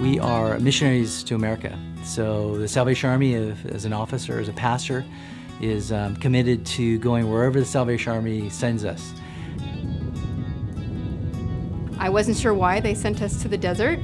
We are missionaries to America. So the Salvation Army, as an officer, as a pastor, is committed to going wherever the Salvation Army sends us. I wasn't sure why they sent us to the desert.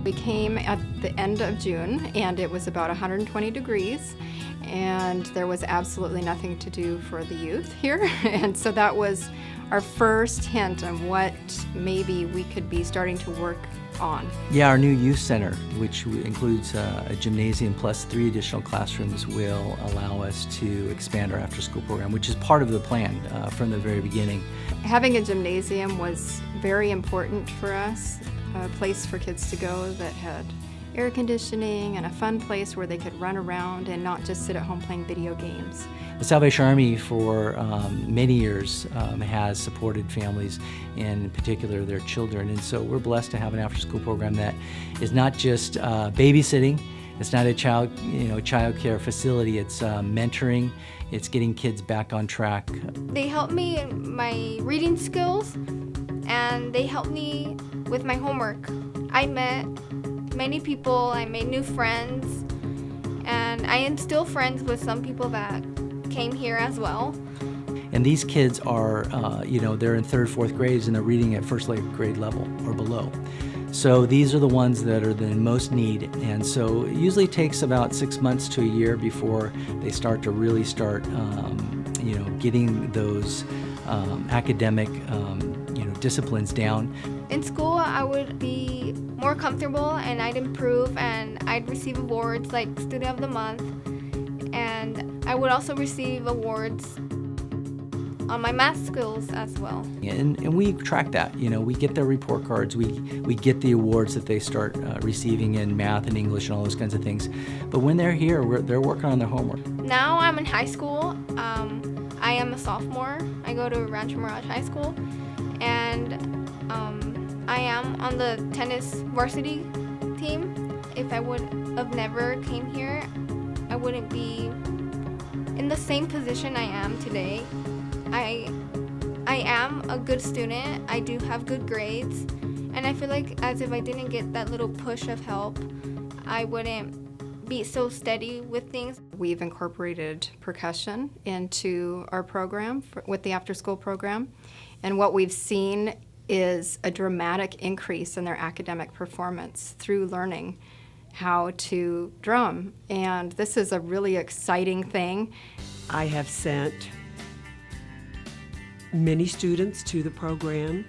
We came at the end of June, and it was about 120 degrees, and there was absolutely nothing to do for the youth here. And so that was our first hint of what maybe we could be starting to work on. Yeah, our new youth center, which includes a gymnasium plus 3 additional classrooms, will allow us to expand our after-school program, which is part of the plan from the very beginning. Having a gymnasium was very important for us, a place for kids to go that had air conditioning and a fun place where they could run around and not just sit at home playing video games. The Salvation Army for many years has supported families, in particular their children, and so we're blessed to have an after-school program that is not just babysitting. It's not a child care facility. It's mentoring. It's getting kids back on track. They help me in my reading skills, and they help me with my homework. I met many people, I made new friends, and I am still friends with some people that came here as well. And these kids are, they're in 3rd, 4th grades, and they're reading at first grade level or below. So these are the ones that are in most need, and so it usually takes about 6 months to a year before they start getting those academic disciplines down. In school, I would be more comfortable, and I'd improve, and I'd receive awards like Student of the Month, and I would also receive awards on my math skills as well. And we track that. We get their report cards, we get the awards that they start receiving in math and English and all those kinds of things. But when they're here, they're working on their homework. Now I'm in high school. I am a sophomore. I go to Rancho Mirage High School, and I am on the tennis varsity team. If I would have never came here, I wouldn't be in the same position I am today. I am a good student. I do have good grades, and I feel like as if I didn't get that little push of help, I wouldn't be so steady with things. We've incorporated percussion into our program with the after-school program, and what we've seen is a dramatic increase in their academic performance through learning how to drum, and this is a really exciting thing. I have sent many students to the program,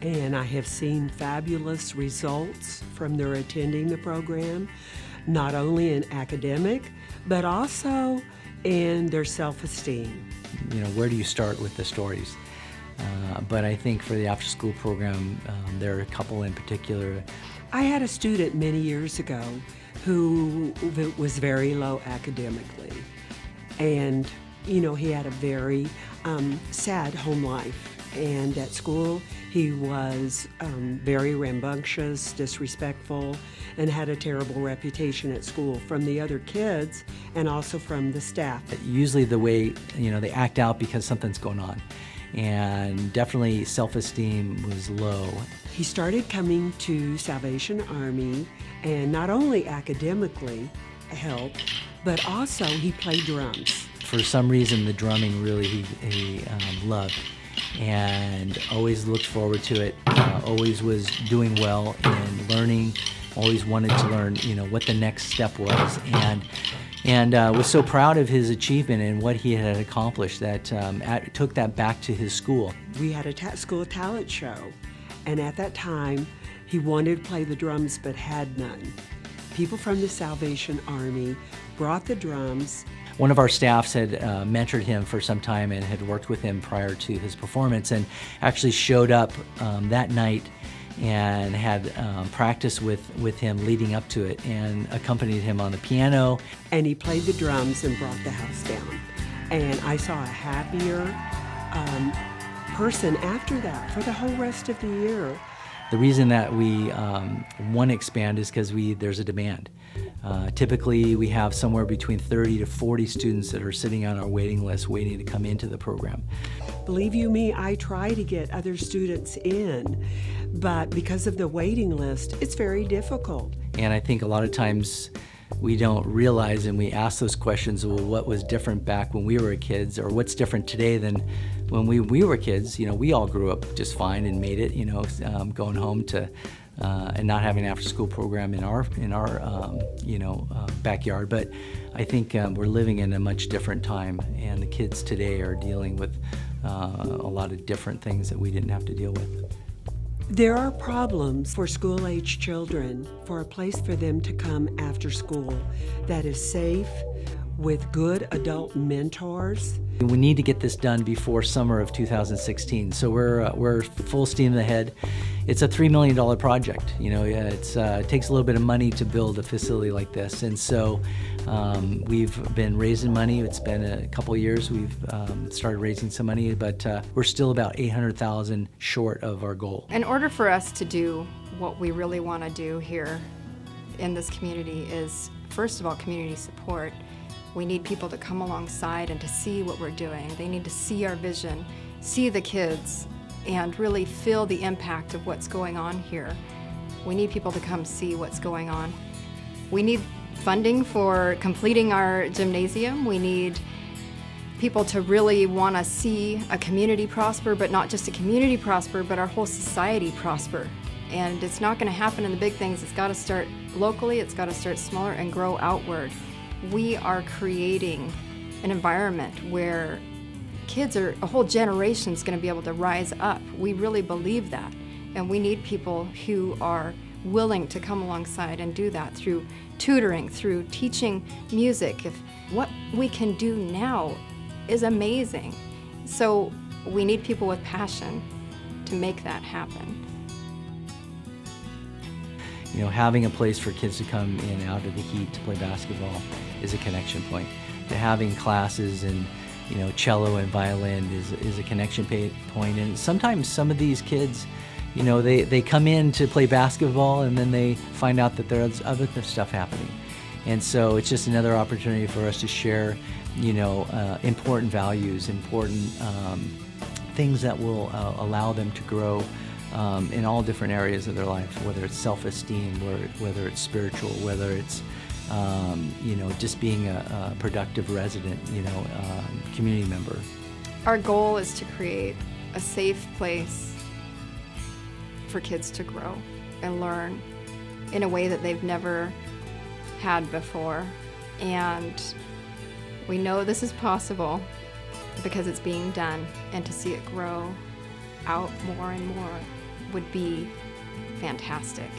and I have seen fabulous results from their attending the program, not only in academic, but also in their self-esteem. Where do you start with the stories? But I think for the after-school program, there are a couple in particular. I had a student many years ago who was very low academically, and he had a very sad home life, and at school he was very rambunctious, disrespectful, and had a terrible reputation at school from the other kids and also from the staff. Usually the way they act out because something's going on, and definitely self-esteem was low. He started coming to Salvation Army, and not only academically helped, but also he played drums. For some reason, the drumming really he loved, and always looked forward to it, always was doing well in learning, always wanted to learn what the next step was, and was so proud of his achievement and what he had accomplished that took that back to his school. We had a school talent show, and at that time he wanted to play the drums but had none. People from the Salvation Army brought the drums. One of our staffs had mentored him for some time and had worked with him prior to his performance, and actually showed up that night and had practice with him leading up to it, and accompanied him on the piano. And he played the drums and brought the house down. And I saw a happier person after that for the whole rest of the year. The reason that we want to expand is because there's a demand. Typically, we have somewhere between 30 to 40 students that are sitting on our waiting list waiting to come into the program. Believe you me, I try to get other students in, but because of the waiting list, it's very difficult. And I think a lot of times we don't realize, and we ask those questions, well, what was different back when we were kids, or what's different today than when we were kids? You know, we all grew up just fine and made it, you know, going home to and not having an after-school program in our backyard. But I think we're living in a much different time, and the kids today are dealing with a lot of different things that we didn't have to deal with. There are problems for school-age children, for a place for them to come after school that is safe, with good adult mentors. We need to get this done before summer of 2016, so we're full steam ahead. It's a $3 million project. You know, it takes a little bit of money to build a facility like this, and so we've been raising money. It's been a couple of years. We've started raising some money, but we're still about $800,000 short of our goal. In order for us to do what we really want to do here in this community is, first of all, community support. We need people to come alongside and to see what we're doing. They need to see our vision, see the kids, and really feel the impact of what's going on here. We need people to come see what's going on. We need funding for completing our gymnasium. We need people to really want to see a community prosper, but not just a community prosper, but our whole society prosper. And it's not going to happen in the big things. It's got to start locally, it's got to start smaller and grow outward. We are creating an environment where a whole generation's going to be able to rise up. We really believe that. And we need people who are willing to come alongside and do that through tutoring, through teaching music. What we can do now is amazing. So we need people with passion to make that happen. You know, having a place for kids to come in out of the heat to play basketball is a connection point. To having classes in, you know, cello and violin is a connection point. And sometimes some of these kids, you know, they come in to play basketball and then they find out that there's other stuff happening. And so it's just another opportunity for us to share, you know, important values, important things that will allow them to grow in all different areas of their life, whether it's self-esteem, whether it's spiritual, whether it's you know, just being a productive resident, you know, community member. Our goal is to create a safe place for kids to grow and learn in a way that they've never had before. And we know this is possible because it's being done, and to see it grow out more and more would be fantastic.